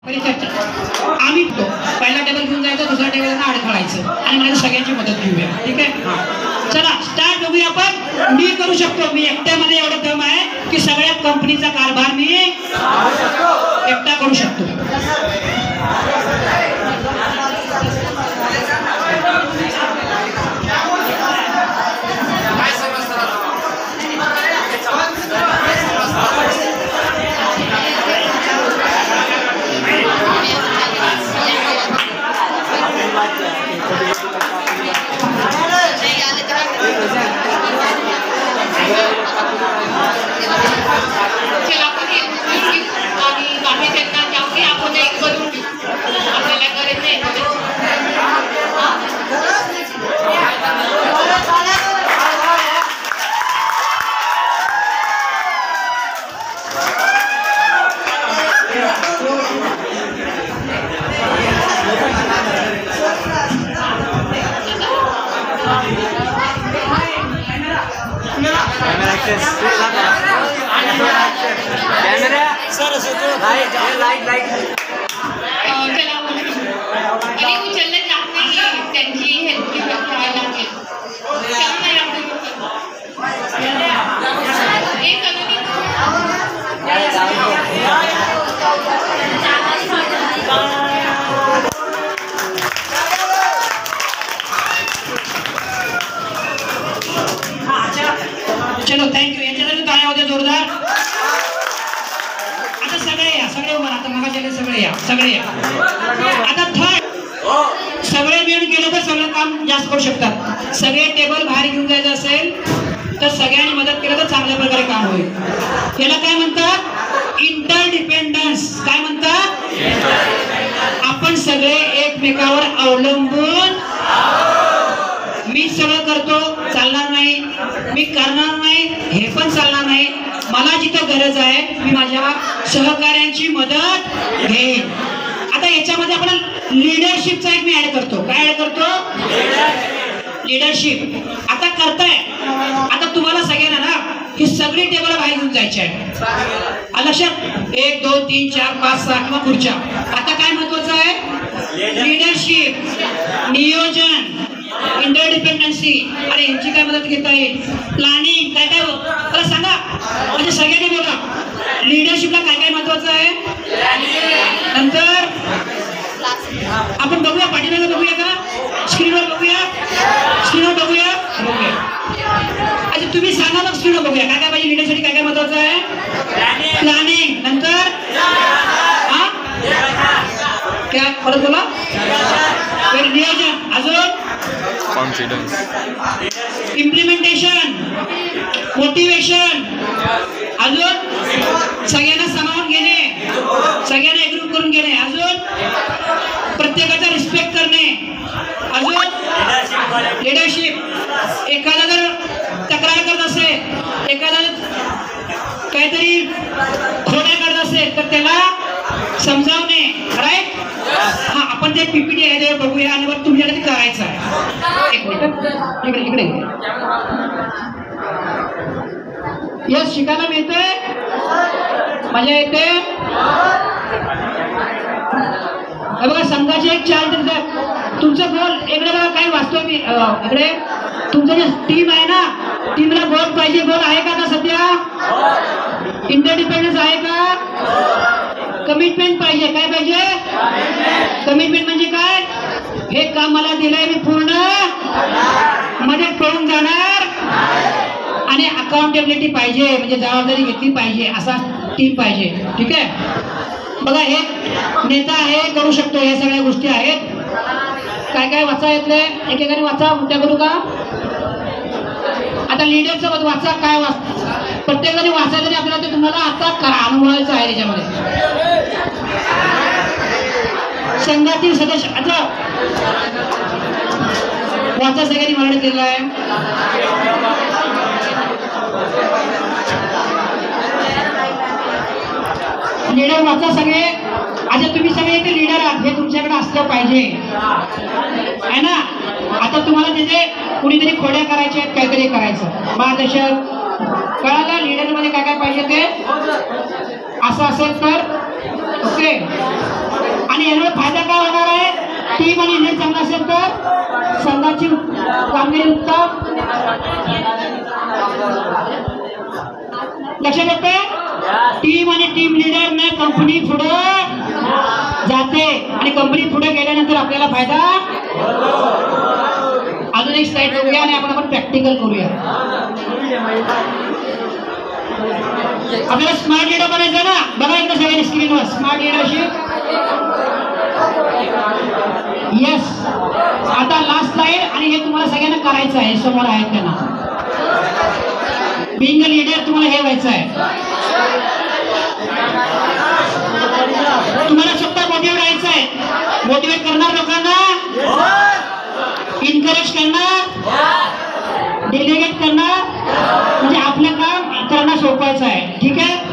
आम्ही पहिला टेबल घेऊन जायचं, दुसऱ्या टेबलला अडखळायचं आणि मला सगळ्यांची मदत घेऊया. ठीक आहे, चला स्टार्ट बघूया. आपण मी करू शकतो, मी एकट्यामध्ये एवढं दम आहे की सगळ्यात कंपनीचा कारभार मी एकटा करू शकतो. चलो थँक्यू. यांच्यासाठी टाळ्या होत्या जोरदार. आता सगळे उभा. आता मगाच्या सगळे या. आता थर्ड सगळे मिळून केलं तर सगळं काम जास्त करू शकतात. सगळे टेबल बाहेर घेऊन जायचं असेल तर सगळ्यांनी मदत केलं तर चांगल्या प्रकारे काम होईल. याला काय म्हणतात? इंटरडिपेंडन्स. काय म्हणतात? आपण सगळे एकमेकावर अवलंबून. मी सगळं करतो चालणार नाही, मी करणार नाही हे पण चालणार नाही. मला जिथं गरज आहे मी माझ्या सहकार्यांची मदत घेईन. आता याच्यामध्ये आपण लीडरशिपचा एक मी ऍड करतो. काय ऍड करतो? लीडरशिप. आता करताय, आता तुम्हाला सगळ्यांना ना ही सगळी टेबल बाहेर घेऊन जायची आहे. लक्षात 1 2 3 4 5 6 किंवा खुर्च्या. आता काय महत्वाचं आहे? लीडरशिप, नियोजन, इंटरडिपेंडन्सी. अरे यांची काय मदत घेता येईल? प्लॅनिंग. काय काय मला सांगा, म्हणजे सगळ्यांनी बोला. लीडरशिपला काय काय महत्वाचं आहे? नंतर आपण बघूया, पाठीमागे बघूया का? स्क्रीनवर बघूया. अच्छा तुम्ही सांगा मग स्क्रीनवर बघूया काय काय पाहिजे. लीडरसाठी काय काय महत्वाचं आहे? प्लॅनिंग. नंतर काय परत बोला? नियोजन. अजून कॉन्फिडन्स, इम्प्लिमेंटेशन, मोटिवेशन. अजून सगळ्यांना सामावून घेणे, सगळ्यांना एकरूप करून घेणे. अजून प्रत्येकाचा रिस्पेक्ट करणे. अजून लीडरशिप. एखादा जर तक्रार करत असेल, एखादा काहीतरी खोड्या करत असेल तर त्याला समजावणे. राईट. हा आपण ते पीपीटी आहे ते बघूया आणि मग तुमच्याकडे करायचं आहे. एक मिनिट इकडे. यस, शिकायला मिळतंय, मजा येते. बघा संघाचे एक 4 तुमचं गोल इकडे बघा. काही वाचतोय मी इकडे. तुमचं जे टीम आहे ना, टीमला गोल पाहिजे. गोल आहे का आता सध्या? इंटरडिपेंडन्स आहे का? कमिटमेंट पाहिजे. काय पाहिजे? कमिटमेंट म्हणजे काय? हे काम मला दिलंय, मी पूर्ण मध्ये पळून जाणार. आणि अकाउंटेबिलिटी पाहिजे, म्हणजे जबाबदारी घेतली पाहिजे. असा टीम पाहिजे. ठीक आहे. बघा हे नेता आहे, करू शकतो. या सगळ्या गोष्टी आहेत. काय काय वाचा येतले एकेकाने वाचा. उद्या करू का? आता लीडरचं वाचा. काय प्रत्येकाने वाचायचं नाही आपल्याला, ते तुम्हाला आता अनुभवायचं आहे. त्याच्यामध्ये संघातील सदस्य आता वाचा. सगळ्यांनी मराठीत लिहिलं आहे. लीडर वाचा सगळे. आता तुम्ही सगळे ते लीडर आहात, हे तुमच्याकडे असलं पाहिजे आहे ना. आता तुम्हाला तिथे कुणीतरी खोड्या करायच्या आहेत, काहीतरी करायचं. मार्गदर्शक कळालं. लीडर मध्ये काय काय पाहिजे ते असं असेल तर ओके. टीम आणि लीड चांगला असेल तर संघाची कामगिरी उत्तम. लक्षात येते टीम आणि टीम लीडर ने कंपनी पुढे जाते आणि कंपनी पुढे गेल्यानंतर आपल्याला फायदा. अजून एक स्लाइड बघूया आणि आपण प्रॅक्टिकल करूया. आपल्याला स्मार्ट लीडर बनायचं ना. बघा एकदा सगळ्यांनी स्क्रीनवर स्मार्ट लीडरशिप. येस. आता लास्ट स्लाइड आणि हे तुम्हाला सगळ्यांना करायचं आहे. समोर आहेत त्यांना बिंग लीडर तुम्हाला हे व्हायचं आहे. तुम्हाला स्वतः मोटिवेट व्हायचं आहे. मोटिवेट करणार लोकांना, इनकरेज करणार, डेलिगेट करणार, म्हणजे आपलं काम इतरांना सोपवायचं आहे. ठीक आहे.